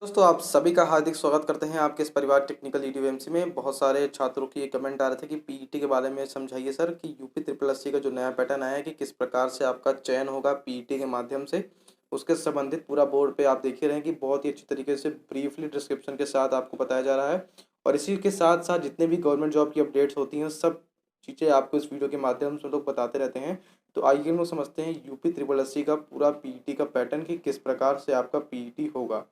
दोस्तों आप सभी का हार्दिक स्वागत करते हैं आपके इस परिवार टेक्निकल ईडीवीएमसी में। बहुत सारे छात्रों की ये कमेंट आ रहे थे कि पीईटी के बारे में समझाइए सर कि यूपी ट्रिपल एससी का जो नया पैटर्न आया है कि किस प्रकार से आपका चयन होगा पीईटी के माध्यम से। उसके संबंधित पूरा बोर्ड पे आप देख ही रहे हैं कि बहुत ही अच्छी तरीके से ब्रीफली डिस्क्रिप्शन के साथ आपको बताया जा रहा है। और इसी के साथ साथ जितने भी गवर्नमेंट जॉब की अपडेट्स होती हैं सब चीज़ें आपको इस वीडियो के माध्यम से लोग बताते रहते हैं। तो आइए हम लोग समझते हैं यूपी ट्रिपल एससी का पूरा पीईटी का पैटर्न कि किस प्रकार से आपका पीईटी होगा।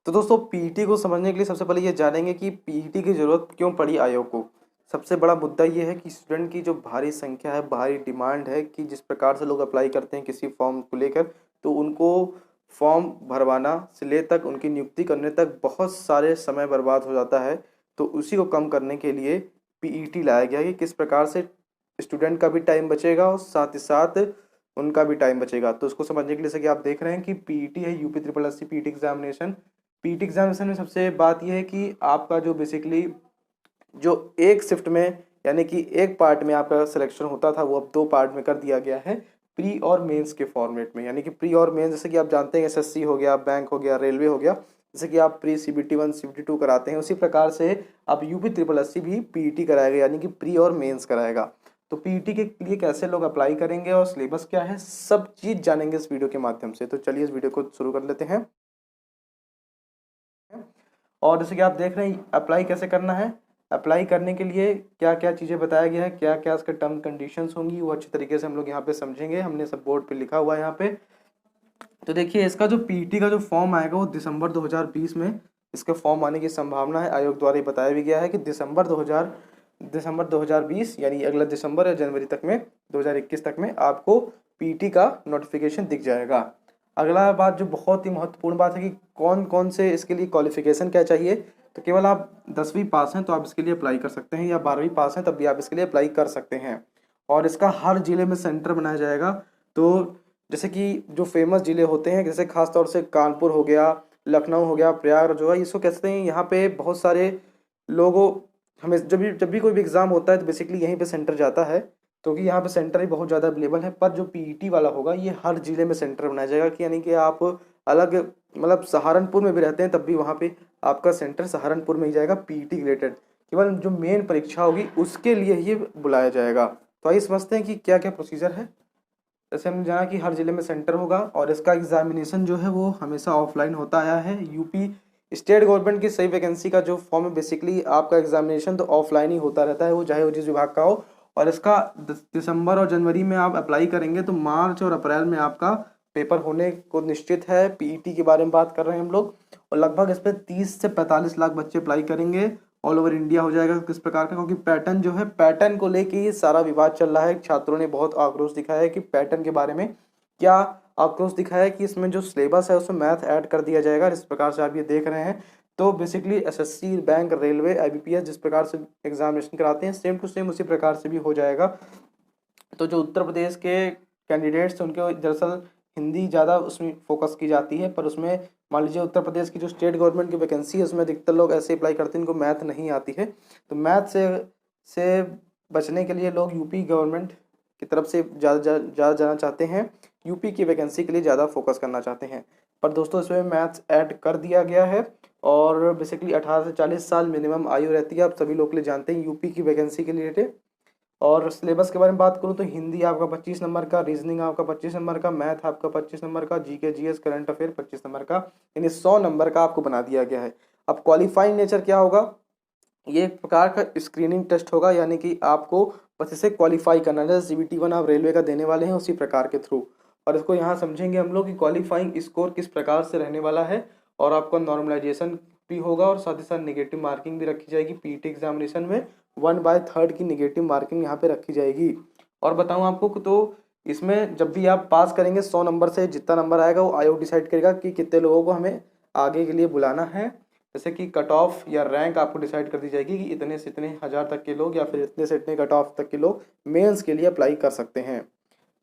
तो दोस्तों पीईटी को समझने के लिए सबसे पहले ये जानेंगे कि पीईटी की ज़रूरत क्यों पड़ी आयोग को। सबसे बड़ा मुद्दा ये है कि स्टूडेंट की जो भारी संख्या है, भारी डिमांड है कि जिस प्रकार से लोग अप्लाई करते हैं किसी फॉर्म को लेकर, तो उनको फॉर्म भरवाना से ले तक उनकी नियुक्ति करने तक बहुत सारे समय बर्बाद हो जाता है। तो उसी को कम करने के लिए पीईटी लाया गया है कि किस प्रकार से स्टूडेंट का भी टाइम बचेगा और साथ ही साथ उनका भी टाइम बचेगा। तो उसको समझने के लिए जैसे कि आप देख रहे हैं कि पीईटी है, UP triple SC PET examination. PT examination में सबसे बात यह है कि आपका जो बेसिकली जो एक शिफ्ट में यानी कि एक पार्ट में आपका सिलेक्शन होता था वो अब दो पार्ट में कर दिया गया है, प्री और मेंस के फॉर्मेट में। यानी कि प्री और मेंस जैसे कि आप जानते हैं एसएससी हो गया, बैंक हो गया, रेलवे हो गया, जैसे कि आप प्री सीबीटी 1 सीबीटी 2 कराते हैं, उसी प्रकार से अब यूपी ट्रिपल एससी भी पीईटी कराएगा यानी कि प्री और मेंस कराएगा। तो पीईटी के लिए कैसे लोग अप्लाई करेंगे और सिलेबस क्या है, सब चीज़ जानेंगे इस वीडियो के माध्यम से। तो चलिए इस वीडियो को शुरू कर लेते हैं। और जैसे कि आप देख रहे हैं अप्लाई कैसे करना है। अप्लाई करने के लिए क्या क्या चीज़ें बताया गया है, क्या क्या इसके टर्म कंडीशंस होंगी, वो अच्छी तरीके से हम लोग यहाँ पे समझेंगे। हमने सब बोर्ड पे लिखा हुआ है यहाँ पे। तो देखिए इसका जो पीटी का जो फॉर्म आएगा वो दिसंबर 2020 में इसके फॉर्म आने की संभावना है। आयोग द्वारा ये बताया भी गया है कि दिसंबर 2020 यानी अगला दिसंबर या जनवरी तक में 2021 तक में आपको पीटी का नोटिफिकेशन दिख जाएगा। अगला बात जो बहुत ही महत्वपूर्ण बात है कि कौन कौन से इसके लिए क्वालिफिकेशन क्या चाहिए। तो केवल आप 10वीं पास हैं तो आप इसके लिए अप्लाई कर सकते हैं, या 12वीं पास हैं तब भी आप इसके लिए अप्लाई कर सकते हैं। और इसका हर जिले में सेंटर बनाया जाएगा। तो जैसे कि जो फेमस जिले होते हैं, जैसे खास तौर से कानपुर हो गया, लखनऊ हो गया, प्रयागराज जो है इसको कहते हैं, यहाँ पे बहुत सारे लोगों हमें जब भी कोई भी एग्ज़ाम होता है तो बेसिकली यहीं पे सेंटर जाता है, क्योंकि यहाँ पे सेंटर ही बहुत ज़्यादा अवेलेबल है। पर जो पीईटी वाला होगा ये हर जिले में सेंटर बनाया जाएगा कि यानी कि आप अलग मतलब सहारनपुर में भी रहते हैं तब भी वहाँ पे आपका सेंटर सहारनपुर में ही जाएगा पीईटी रिलेटेड। केवल जो मेन परीक्षा होगी उसके लिए ये बुलाया जाएगा। तो आइए समझते हैं कि क्या क्या प्रोसीजर है। जैसे हमने जाना कि हर जिले में सेंटर होगा और इसका एग्जामिनेशन जो है वो हमेशा ऑफलाइन होता आया है। यूपी स्टेट गवर्नमेंट की सही वैकेंसी का जो फॉर्म है बेसिकली आपका एग्जामिनेशन तो ऑफलाइन ही होता रहता है, वो चाहे वो जिस विभाग का हो। और इसका दिसंबर और जनवरी में आप अप्लाई करेंगे तो मार्च और अप्रैल में आपका पेपर होने को निश्चित है। पीईटी के बारे में बात कर रहे हैं हम लोग, और लगभग इस पर 30 से 45 लाख बच्चे अप्लाई करेंगे। ऑल ओवर इंडिया हो जाएगा किस प्रकार का, क्योंकि पैटर्न जो है पैटर्न को लेके ये सारा विवाद चल रहा है। छात्रों ने बहुत आक्रोश दिखाया है कि पैटर्न के बारे में क्या आक्रोश दिखाया है कि इसमें जो सिलेबस है उसमें मैथ ऐड कर दिया जाएगा। इस प्रकार से आप ये देख रहे हैं। तो basically SSC, bank, railway, IBPS जिस प्रकार से एग्जामिनेशन कराते हैं सेम टू सेम उसी प्रकार से भी हो जाएगा। तो जो उत्तर प्रदेश के कैंडिडेट्स उनके दरअसल हिंदी ज़्यादा उसमें फोकस की जाती है, पर उसमें मान लीजिए उत्तर प्रदेश की जो स्टेट गवर्नमेंट की वैकेंसी है उसमें अधिकतर लोग ऐसे अप्लाई करते हैं इनको मैथ नहीं आती है। तो मैथ से बचने के लिए लोग यूपी गवर्नमेंट की तरफ से ज़्यादा जाना चाहते हैं, यूपी की वैकेंसी के लिए ज़्यादा फोकस करना चाहते हैं। पर दोस्तों इसमें मैथ्स ऐड कर दिया गया है और बेसिकली 18 से 40 साल मिनिमम आयु रहती है। आप सभी लोग के लिए जानते हैं यूपी की वैकेंसी के लिए। और सिलेबस के बारे में बात करूँ तो हिंदी आपका 25 नंबर का, रीजनिंग आपका 25 नंबर का, मैथ आपका 25 नंबर का, GK GS current affair 25 number का, यानी 100 नंबर का आपको बना दिया गया है। अब क्वालिफाइंग नेचर क्या होगा, ये एक प्रकार का स्क्रीनिंग टेस्ट होगा, यानी कि आपको बस इसे क्वालिफाई करना है। जैसे सीबीटी 1 आप रेलवे का देने वाले हैं उसी प्रकार के थ्रू। और इसको यहाँ समझेंगे हम लोग कि क्वालिफाइंग स्कोर किस प्रकार से रहने वाला है। और आपका नॉर्मलाइजेशन भी होगा और साथ ही साथ नेगेटिव मार्किंग भी रखी जाएगी। पीटी एग्जामिनेशन में 1/3 की नेगेटिव मार्किंग यहाँ पे रखी जाएगी। और बताऊँ आपको तो इसमें जब भी आप पास करेंगे 100 नंबर से जितना नंबर आएगा वो आयोग डिसाइड करेगा कि कितने लोगों को हमें आगे के लिए बुलाना है। जैसे कि कट ऑफ या रैंक आपको डिसाइड कर दी जाएगी कि इतने से इतने हज़ार तक के लोग या फिर इतने से इतने कट ऑफ तक के लोग मेंस के लिए अप्लाई कर सकते हैं।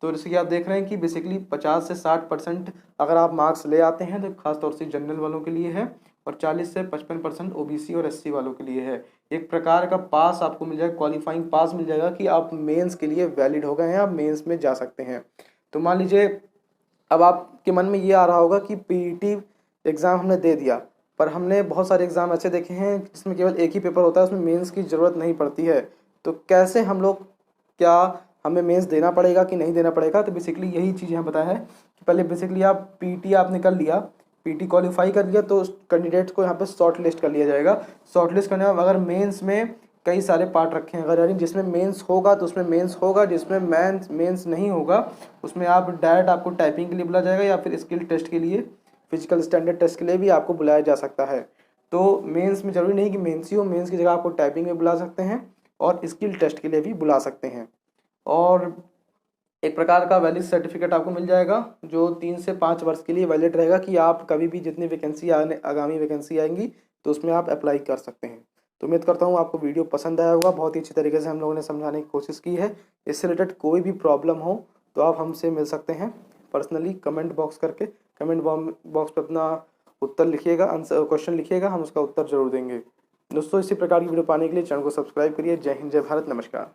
तो जैसे कि आप देख रहे हैं कि बेसिकली 50 से 60% अगर आप मार्क्स ले आते हैं तो खासतौर से जनरल वालों के लिए है, और 40 से 55% ओबीसी और एससी वालों के लिए है। एक प्रकार का पास आपको मिल जाएगा, क्वालिफाइंग पास मिल जाएगा कि आप मेंस के लिए वैलिड हो गए हैं, आप मेंस में जा सकते हैं। तो मान लीजिए अब आपके मन में ये आ रहा होगा कि पीईटी एग्ज़ाम हमने दे दिया, पर हमने बहुत सारे एग्ज़ाम ऐसे देखे हैं जिसमें केवल एक ही पेपर होता है, उसमें मेंस की ज़रूरत नहीं पड़ती है। तो कैसे हम लोग, क्या हमें मेंस देना पड़ेगा कि नहीं देना पड़ेगा? तो बेसिकली यही चीज़ यहाँ बताया है कि पहले बेसिकली आप पीटी आपने कर लिया, पीटी क्वालिफाई कर लिया, तो कैंडिडेट्स को यहाँ पे शॉर्ट लिस्ट कर लिया जाएगा। शॉर्ट लिस्ट करने में अगर मेंस में कई सारे पार्ट रखे हैं, अगर यानी जिसमें मेंस होगा तो उसमें मेंस होगा, जिसमें मेंस नहीं होगा उसमें आप डायरेक्ट आपको टाइपिंग के लिए बुलाया जाएगा या फिर स्किल टेस्ट के लिए, फिजिकल स्टैंडर्ड टेस्ट के लिए भी आपको बुलाया जा सकता है। तो मेंस में ज़रूरी नहीं कि मेंस ही हो, मेंस की जगह आपको टाइपिंग में बुला सकते हैं और स्किल टेस्ट के लिए भी बुला सकते हैं। और एक प्रकार का वैलिड सर्टिफिकेट आपको मिल जाएगा जो 3 से 5 वर्ष के लिए वैलिड रहेगा कि आप कभी भी जितनी वैकेंसी आगामी वैकेंसी आएंगी तो उसमें आप अप्लाई कर सकते हैं। तो उम्मीद करता हूँ आपको वीडियो पसंद आया होगा। बहुत ही अच्छी तरीके से हम लोगों ने समझाने की कोशिश की है। इससे रिलेटेड कोई भी प्रॉब्लम हो तो आप हमसे मिल सकते हैं पर्सनली कमेंट बॉक्स करके। कमेंट बॉक्स पर अपना उत्तर लिखिएगा, आंसर क्वेश्चन लिखिएगा, हम उसका उत्तर जरूर देंगे। दोस्तों इसी प्रकार की वीडियो पाने के लिए चैनल को सब्सक्राइब करिए। जय हिंद, जय भारत, नमस्कार।